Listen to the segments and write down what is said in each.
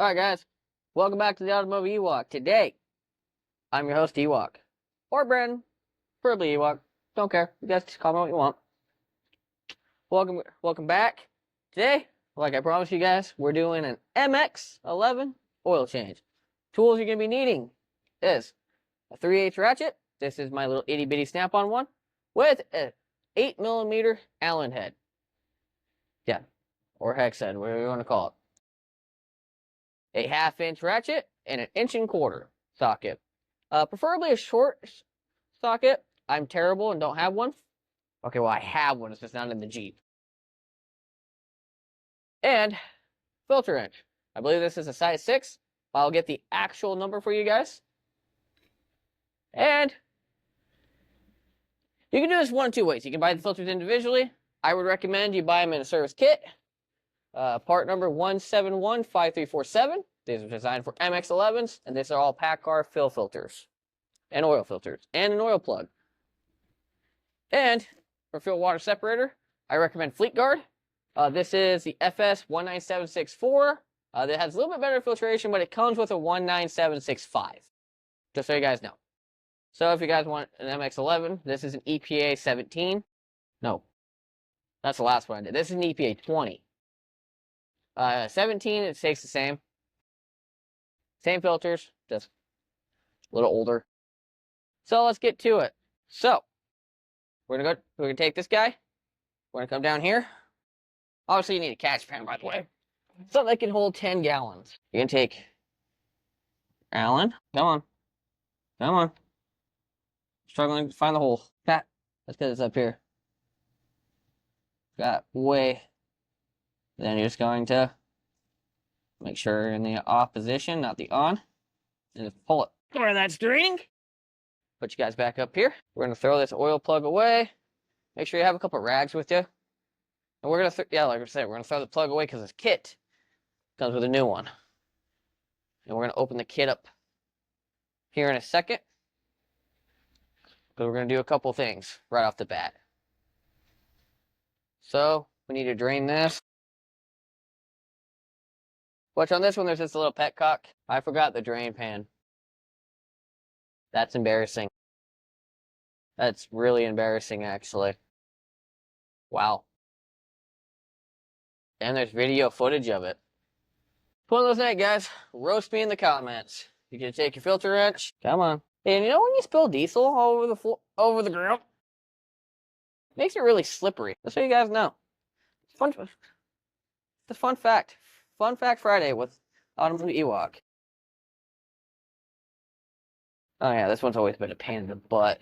Alright guys, welcome back to the Automotive Ewok. Today, I'm your host Ewok. Or Brandon, preferably Ewok. Don't care, you guys just call me what you want. Welcome back. Today, like I promised you guys, we're doing an MX11 oil change. Tools you're going to be needing is a 3/8 ratchet. This is my little itty bitty snap-on one. With an 8mm Allen head. Yeah, or hex head, whatever you want to call it. A 1/2-inch ratchet, and an 1.25" socket. Preferably a short socket. I'm terrible and don't have one. Okay, well, I have one, it's just not in the Jeep. And filter wrench. I believe this is a size 6. I'll get the actual number for you guys. And you can do this one of two ways. You can buy the filters individually. I would recommend you buy them in a service kit. Part number 1715347. These are designed for MX11s, and these are all Paccar fill filters and oil filters and an oil plug. And for fuel water separator, I recommend Fleet Guard. This is the FS19764. That has a little bit better filtration, but it comes with a 19765. Just so you guys know. So if you guys want an MX11, this is an EPA17. No, that's the last one I did. This is an EPA20. 17, it takes the same. Same filters, just a little older. So let's get to it. So we're gonna take this guy. We're gonna come down here. Obviously, you need a catch pan, by the way. Something that can hold 10 gallons. You're gonna take Allen. Come on. Come on. Struggling to find the hole. Pat, let's get this up here. Got way. Then you're just going to make sure you're in the off position, not the on. And just pull it where that's draining. Put you guys back up here. We're going to throw this oil plug away. Make sure you have a couple rags with you. And we're going to, like I said, we're going to throw the plug away because this kit comes with a new one. And we're going to open the kit up here in a second. Because we're going to do a couple things right off the bat. So we need to drain this. Watch on this one, there's just a little petcock. I forgot the drain pan. That's embarrassing. That's really embarrassing, actually. Wow. And there's video footage of it. It's one of those nights, guys. Roast me in the comments. You can take your filter wrench. Come on. And you know when you spill diesel all over the floor, over the ground? Makes it really slippery. Just so you guys know. It's fun. It's a fun fact. Fun Fact Friday with Automotive Ewok. Oh yeah, this one's always been a pain in the butt.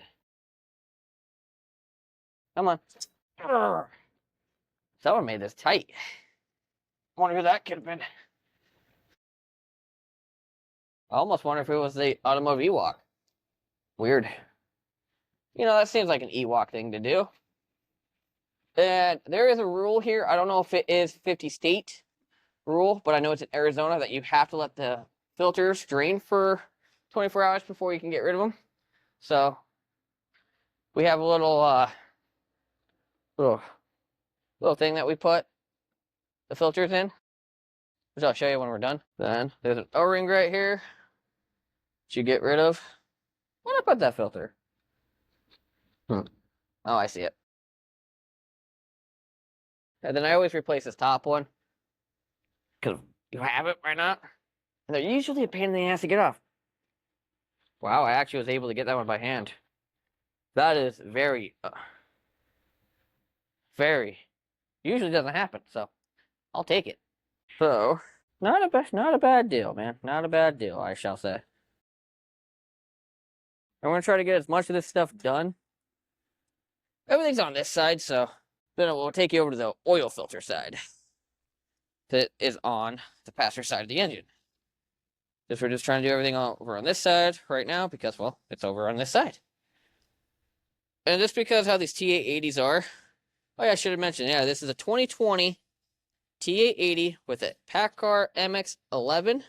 Come on. Someone made this tight. I wonder who that could have been. I almost wonder if it was the Automotive Ewok. Weird. You know, that seems like an Ewok thing to do. And there is a rule here. I don't know if it is 50 state rule, but I know it's in Arizona that you have to let the filters drain for 24 hours before you can get rid of them. So we have a little little thing that we put the filters in, which I'll show you when we're done. Then there's an O-ring right here that you get rid of. Where did I put that filter? Oh, I see it. And then I always replace this top one. Because you have it, why not? And they're usually a pain in the ass to get off. Wow, I actually was able to get that one by hand. That is very, usually doesn't happen, so I'll take it. So, not a bad deal, man. Not a bad deal, I shall say. I'm going to try to get as much of this stuff done. Everything's on this side, so then we'll take you over to the oil filter side. That is on the passenger side of the engine. Because we're just trying to do everything over on this side right now because, well, it's over on this side. And just because how these T880s are, oh yeah, I should have mentioned, yeah, this is a 2020 T880 with a Paccar MX11,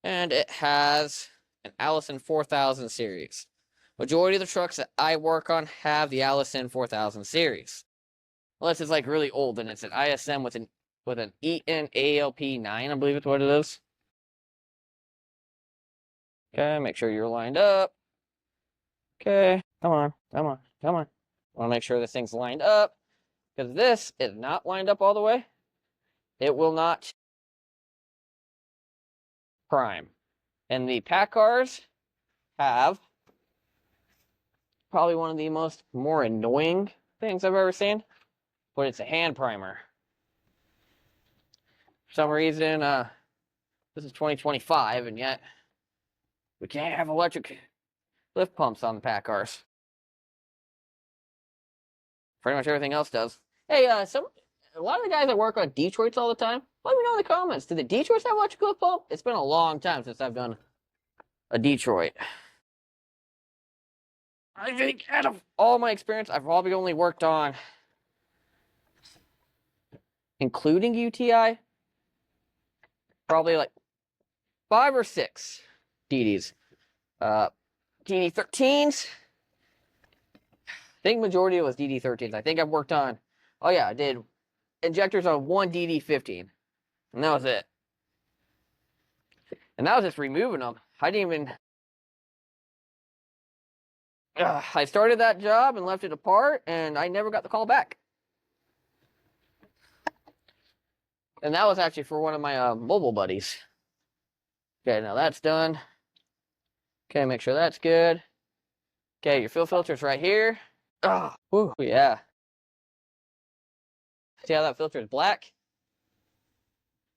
and it has an Allison 4000 series. Majority of the trucks that I work on have the Allison 4000 series. Unless it's like really old and it's an ISM with an ENALP9, I believe it's what it is. Okay, make sure you're lined up. Okay, come on, come on, come on. I want to make sure this thing's lined up, because this is not lined up all the way. It will not prime. And the Paccars have probably one of the more annoying things I've ever seen, but it's a hand primer. For some reason, this is 2025, and yet we can't have electric lift pumps on the Paccars. Pretty much everything else does. Hey, a lot of the guys that work on Detroits all the time, let me know in the comments. Do the Detroits have electric lift pump? It's been a long time since I've done a Detroit. I think out of all my experience, I've probably only worked on, including UTI, probably like 5 or 6 DDs. DD13s. I think majority was DD13s. I think I've worked on, oh yeah, I did injectors on 1 DD15. And that was it. And that was just removing them. I didn't even... I started that job and left it apart, and I never got the call back. And that was actually for one of my mobile buddies. Okay, now that's done. Okay, make sure that's good. Okay, your fuel filter's right here. Oh, whew, yeah. See how that filter is black?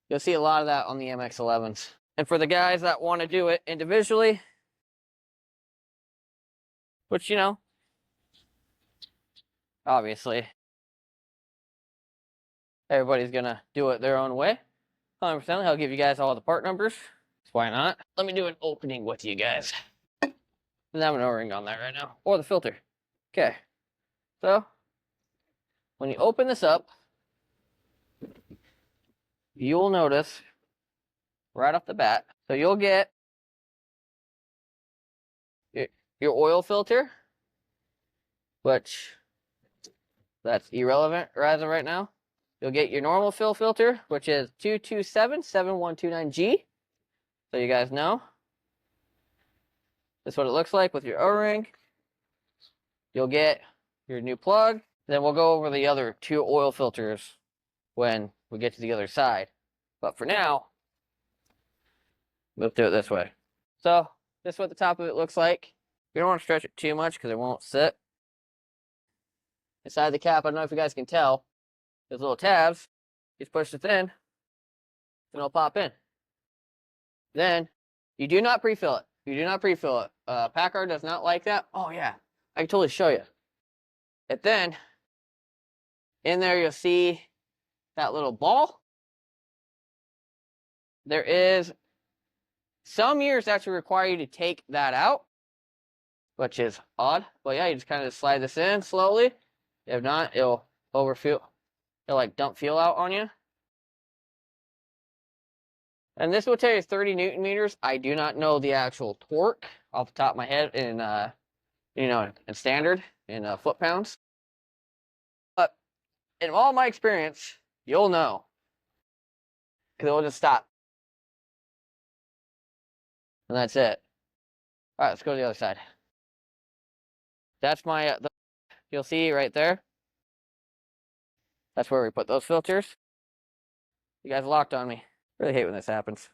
You'll see a lot of that on the MX11s. And for the guys that want to do it individually, which, you know, obviously, everybody's going to do it their own way. 100%, I'll give you guys all the part numbers. So why not? Let me do an opening with you guys. There's not an O-ring on that right now. Or the filter. Okay. So, when you open this up, you'll notice right off the bat. So you'll get your oil filter, which that's irrelevant as of right now. You'll get your normal fill filter, which is 2277129G. So you guys know. That's what it looks like with your O-ring. You'll get your new plug. Then we'll go over the other 2 oil filters when we get to the other side. But for now, we'll do it this way. So this is what the top of it looks like. We don't want to stretch it too much because it won't sit. Inside the cap, I don't know if you guys can tell, there's little tabs. You just push this in, and it'll pop in. Then, you do not pre-fill it. You do not pre-fill it. Paccar does not like that. Oh yeah, I can totally show you. And then, in there you'll see that little ball. There is some years actually require you to take that out, which is odd. But yeah, you just kind of slide this in slowly. If not, it'll overfuel. It'll like dump fuel out on you. And this will tell you 30 Newton meters. I do not know the actual torque off the top of my head in, in standard, in foot-pounds. But in all my experience, you'll know. Because it'll just stop. And that's it. All right, let's go to the other side. That's my, you'll see right there. That's where we put those filters. You guys locked on me. Really hate when this happens.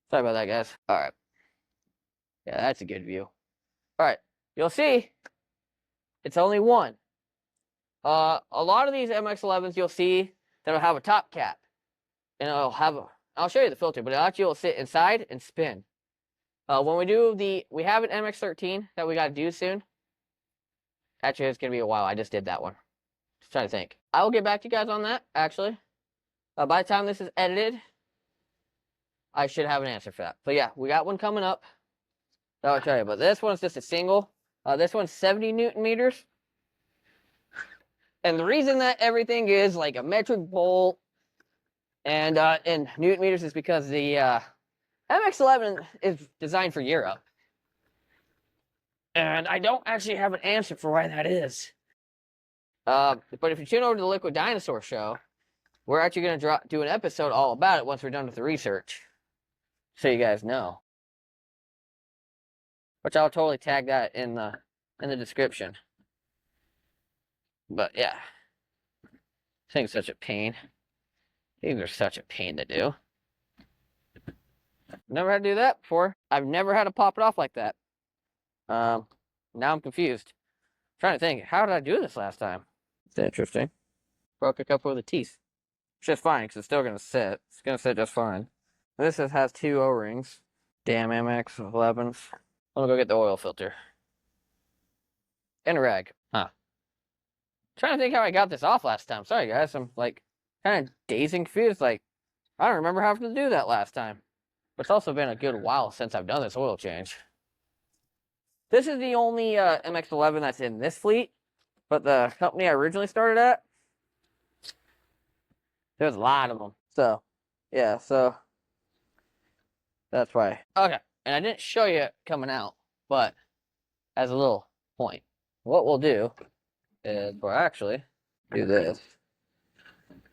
Sorry about that, guys. All right. Yeah, that's a good view. All right, you'll see it's only one. A lot of these MX11s you'll see that'll have a top cap. And it'll have I'll show you the filter, but actually will sit inside and spin. When we do we have an MX13 that we got to do soon. Actually, it's going to be a while. I just did that one. Just trying to think. I will get back to you guys on that, actually. By the time this is edited, I should have an answer for that. But yeah, we got one coming up. That I'll show you. But this one's just a single. This one's 70 Newton meters. And the reason that everything is like a metric volt and in Newton meters is because the MX11 is designed for Europe. And I don't actually have an answer for why that is. But if you tune over to the Liquid Dinosaur show, we're actually going to do an episode all about it once we're done with the research. So you guys know. which I'll totally tag that in the description. But yeah, this thing's such a pain. These are such a pain to do. Never had to do that before. I've never had to pop it off like that. Now I'm confused. I'm trying to think, how did I do this last time? It's interesting. Broke a couple of the teeth. Which is fine, because it's still going to sit. It's going to sit just fine. This has 2 O-rings. Damn MX11s. I'm going to go get the oil filter. And a rag. Huh. Trying to think how I got this off last time. Sorry, guys. I'm, like, kind of dazed and confused. Like, I don't remember having to do that last time. But it's also been a good while since I've done this oil change. This is the only MX11 that's in this fleet. But the company I originally started at, there's a lot of them. So, yeah, so that's why. Okay, and I didn't show you it coming out, but as a little point, what we'll do is we'll actually do this.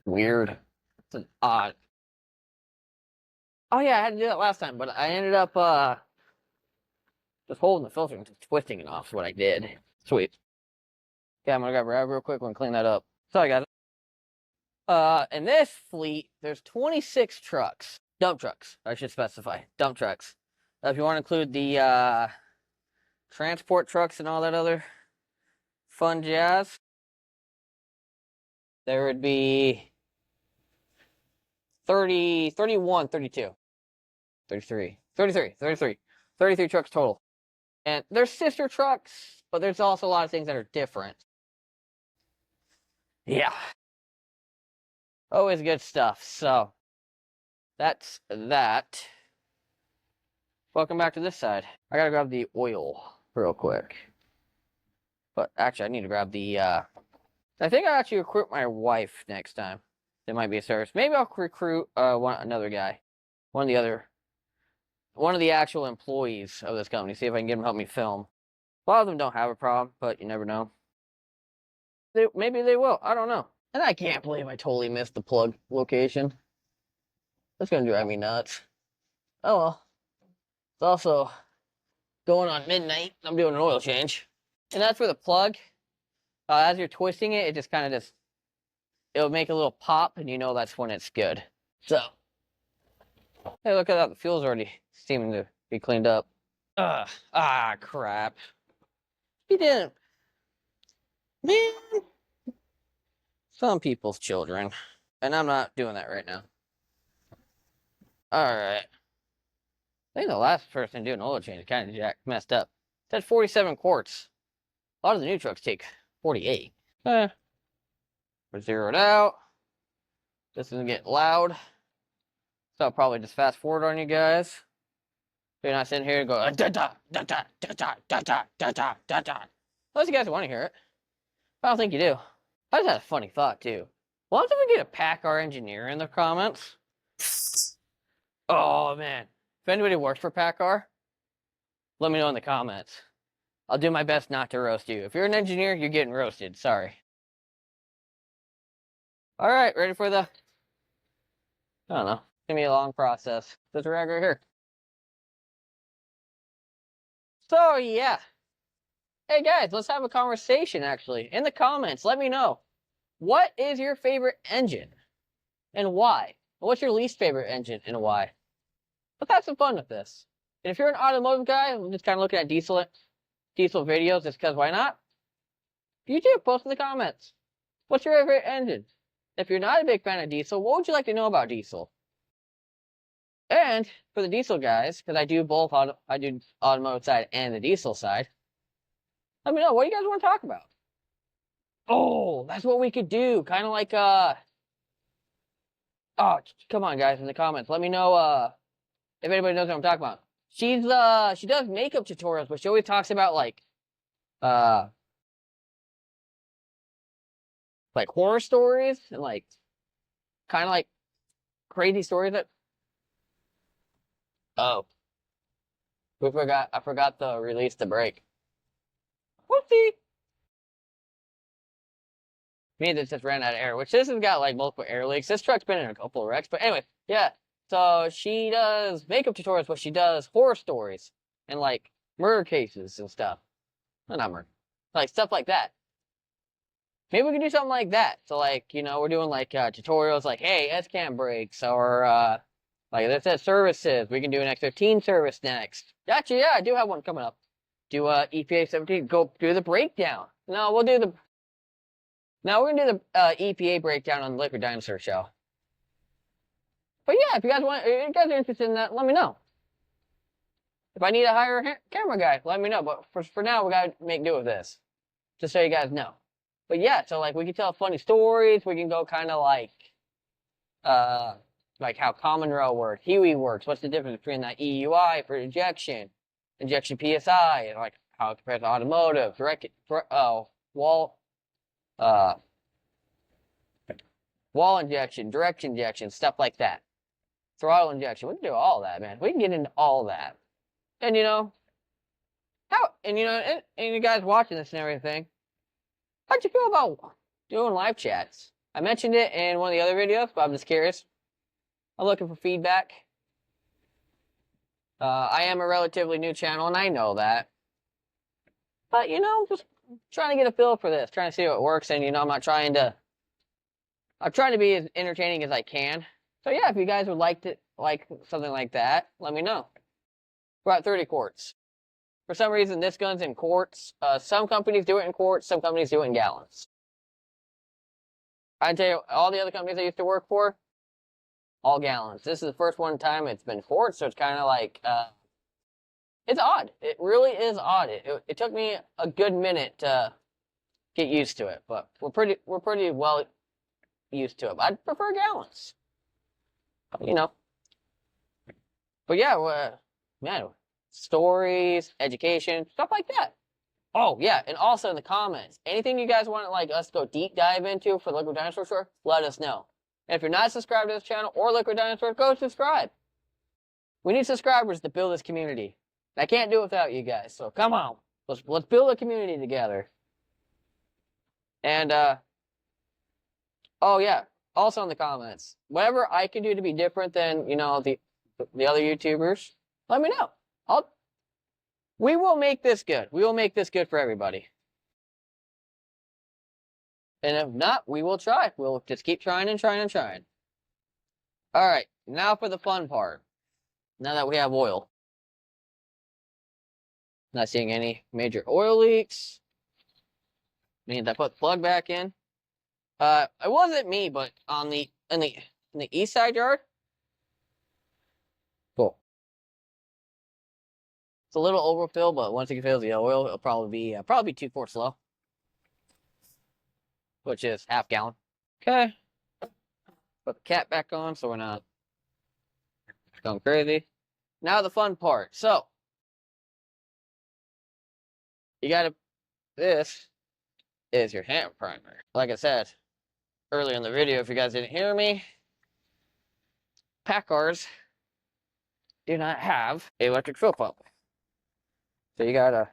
Weird. It's an odd. Oh yeah, I had to do that last time, but I ended up just holding the filter and twisting it off is what I did. Sweet. Yeah, I'm gonna grab a rag real quick and clean that up. Sorry guys. In this fleet, there's 26 trucks. Dump trucks, I should specify. Dump trucks. If you want to include the transport trucks and all that other fun jazz, there would be 30, 31, 32, 33, 33, 33, 33 trucks total. And there's sister trucks, but there's also a lot of things that are different. Yeah. Always good stuff. So, that's that. Welcome back to this side. I gotta grab the oil real quick. But actually, I need to grab the, I think I'll actually recruit my wife next time. There might be a service. Maybe I'll recruit another guy. One of the actual employees of this company. See if I can get him to help me film. A lot of them don't have a problem, but you never know. Maybe they will. I don't know. And I can't believe I totally missed the plug location. That's gonna drive me nuts. Oh well. It's also going on midnight. I'm doing an oil change. And that's for the plug. As you're twisting it, it just kind of it'll make a little pop, and you know that's when it's good. So, hey, look at that. The fuel's already seeming to be cleaned up. Crap. He didn't. Man. Some people's children. And I'm not doing that right now. Alright. I think the last person doing oil change kind of messed up. It said 47 quarts. A lot of the new trucks take 48. We're zeroed out. This isn't getting loud. So I'll probably just fast forward on you guys. So you're not sitting here and go da da da da da da da da da da da da. Unless you guys want to hear it. I don't think you do. I just had a funny thought too. Why don't we get a Paccar engineer in the comments? Oh man. If anybody works for Paccar, let me know in the comments. I'll do my best not to roast you. If you're an engineer, you're getting roasted. Sorry. Alright, ready for the... I don't know. It's gonna be a long process. There's a rag right here. So, yeah. Hey guys, let's have a conversation actually. In the comments, let me know. What is your favorite engine? And why? What's your least favorite engine and why? Let's have some fun with this. And if you're an automotive guy, I'm just kind of looking at diesel videos just because why not? You too, post in the comments. What's your favorite engine? If you're not a big fan of diesel, what would you like to know about diesel? And for the diesel guys, because I do both, I do automotive side and the diesel side, let me know, what do you guys want to talk about? Oh, that's what we could do. Kind of like, oh, come on, guys, in the comments. Let me know, if anybody knows what I'm talking about. She does makeup tutorials, but she always talks about, like horror stories and, like, kind of, like, crazy stories that... Oh. I forgot to release the brake. Whoopsie! Me, this just ran out of air, which this has got, like, multiple air leaks. This truck's been in a couple of wrecks, but anyway, yeah. So she does makeup tutorials, but she does horror stories and, like, murder cases and stuff. No, not murder. Like stuff like that. Maybe we can do something like that. So like, you know, we're doing like tutorials like, hey, S-cam brakes, or like this says services. We can do an X15 service next. Gotcha, yeah, I do have one coming up. Do EPA17, go do the breakdown. No, we'll do the Now we're gonna do the EPA breakdown on the Liquid Dinosaur show. But yeah, if you guys are interested in that, let me know. If I need to hire a camera guy, let me know. But for now, we gotta make do with this, just so you guys know. But yeah, so like we can tell funny stories. We can go kind of like how Common Raw works, Huey works. What's the difference between that EUI for injection PSI, and like how it compares to automotive, wall, uh, wall injection, direct injection, stuff like that. Throttle injection. We can do all that, man. We can get into all that. And you know, and you guys watching this and everything, how'd you feel about doing live chats? I mentioned it in one of the other videos, but I'm just curious. I'm looking for feedback. I am a relatively new channel, and I know that. But, you know, just trying to get a feel for this, trying to see what works, and, you know, I'm trying to be as entertaining as I can. So, yeah, if you guys would like something like that, let me know. About 30 quarts. For some reason, this gun's in quarts. Some companies do it in quarts, some companies do it in gallons. I tell you, all the other companies I used to work for, all gallons. This is the first one time it's been quarts, so it's kind of like, it's odd. It really is odd. It took me a good minute to get used to it, but we're pretty well used to it. I'd prefer gallons, you know. But yeah, man, stories, education, stuff like that. Oh yeah, and also in the comments, anything you guys want like us to go deep dive into for the Liquid Dinosaur Store, let us know. And if you're not subscribed to this channel or Liquid Dinosaur, go subscribe. We need subscribers to build this community. I can't do it without you guys, so come on. Let's build a community together. And oh yeah, also in the comments, whatever I can do to be different than, you know, the other YouTubers, let me know. We will make this good. We will make this good for everybody. And if not, we will try. We'll just keep trying and trying and trying. All right, now for the fun part. Now that we have oil. Not seeing any major oil leaks. Means I put the plug back in. It wasn't me, but on in the east side yard. Cool. It's a little overfill, but once it fills the oil, it'll probably be 2 quarts low, which is half gallon. Okay. Put the cap back on so we're not going crazy. Now the fun part. So this is your hand primer. Like I said earlier in the video, if you guys didn't hear me, Paccars do not have an electric fill pump. So you gotta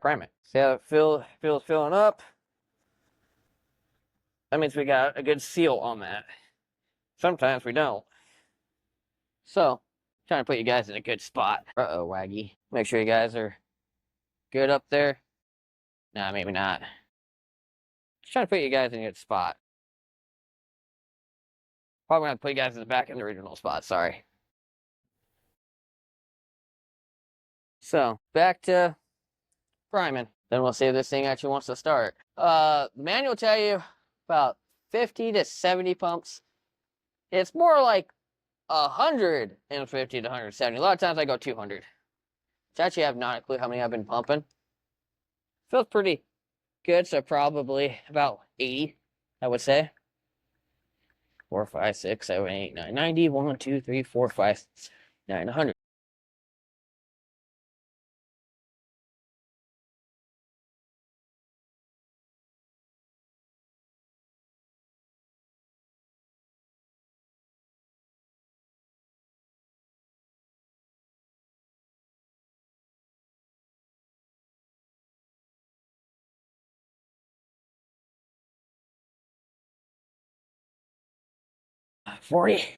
prime it. See how it feels filling up? That means we got a good seal on that. Sometimes we don't. So, trying to put you guys in a good spot. Uh-oh, Waggy. Make sure you guys are good up there. Nah, maybe not. Just trying to put you guys in a good spot. Probably gonna put you guys in the back in the original spot, sorry. So, back to priming. Then we'll see if this thing actually wants to start. The manual will tell you about 50 to 70 pumps. It's more like 150 to 170. A lot of times I go 200. Which actually I have not a clue how many I've been pumping. Feels pretty good, so probably about 80, I would say. 4, 5, 6, 7, 8, 9, 90, 1, 2, 3, 4, 5, 6, 9, 100. $40,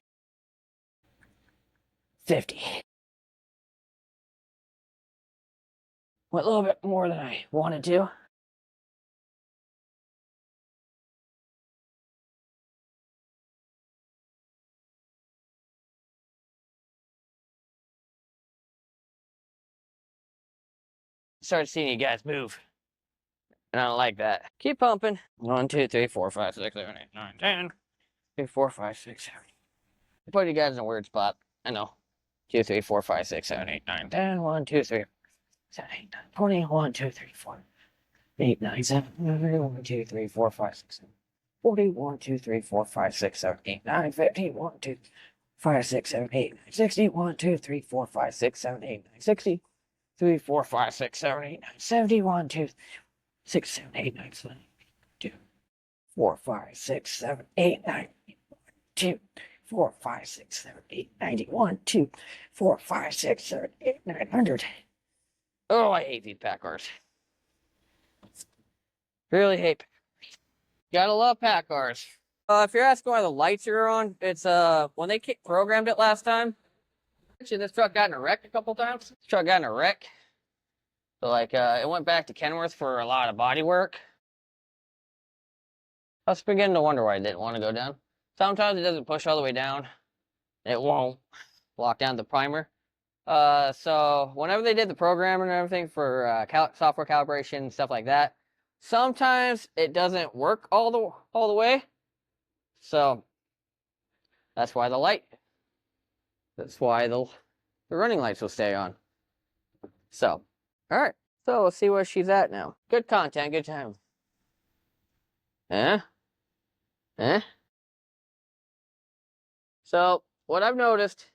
$50. Went a little bit more than I wanted to. Started seeing you guys move. And I don't like that. Keep pumping. 1, 2, 3, 4, 5, 6, 7, 8, 9, 10. 3, 4, 5, 6, 7. I put you guys in a weird spot. I know. 2, 3, 4, 5, 6, 7, 8, 9, 10. 1, 2, 3, 7, 8, 9, 20. 1, 2, 3, 4, 8, 9, 7. 1, 2, 3, 4, 5, 6, 7. 40. 1, 2, 3, 4, 5, 6, 7, 8, 9, 50. 1, 2, 5, 6, 7, 8, 9, 60. 1, 2, 3, 4, 5, 6, 7, 8, 9, 60. 3, 4, 5, 6, 7, 8, 9, 70. 1, 2, 6, 7, 8, 9, 7, 2, 4, 5, 6, 7, 8, 9, 2, 4, 5, 6, 7, 8, 91, 2, 4, 5, 6, 7, 8, 900. Oh, I hate these Packars. Really hate. Gotta love Packars. If you're asking why the lights are on, it's when they programmed it last time. Actually, this truck got in a wreck a couple times. This truck got in a wreck. So like it went back to Kenworth for a lot of body work. I was beginning to wonder why it didn't want to go down. Sometimes it doesn't push all the way down. It won't lock down the primer. So whenever they did the programming and everything for software calibration and stuff like that, sometimes it doesn't work all the way. So that's why the running lights will stay on. So, all right. So let's see where she's at now. Good content, good time. Eh? So what I've noticed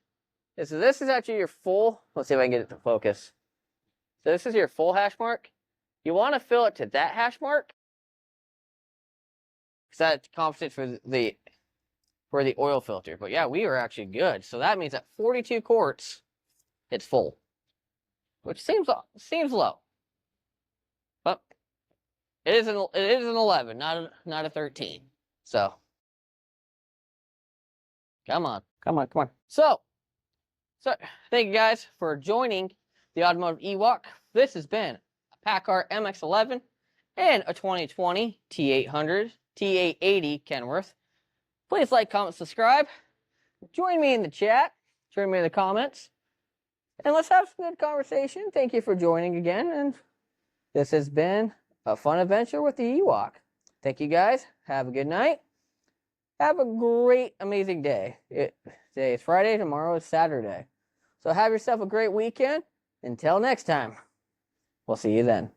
is that this is actually your full. Let's see if I can get it to focus. So this is your full hash mark. You want to fill it to that hash mark, because that compensates for the oil filter. But yeah, we are actually good. So that means at 42 quarts, it's full, which seems low. But it is an 11, not a 13. So come on. So thank you guys for joining the Automotive Ewok. This has been a Paccar MX11 and a 2020 T800, T880 Kenworth. Please like, comment, subscribe. Join me in the chat. Join me in the comments. And let's have some good conversation. Thank you for joining again. And this has been a fun adventure with the Ewok. Thank you guys. Have a good night. Have a great, amazing day. Today is Friday. Tomorrow is Saturday. So have yourself a great weekend. Until next time. We'll see you then.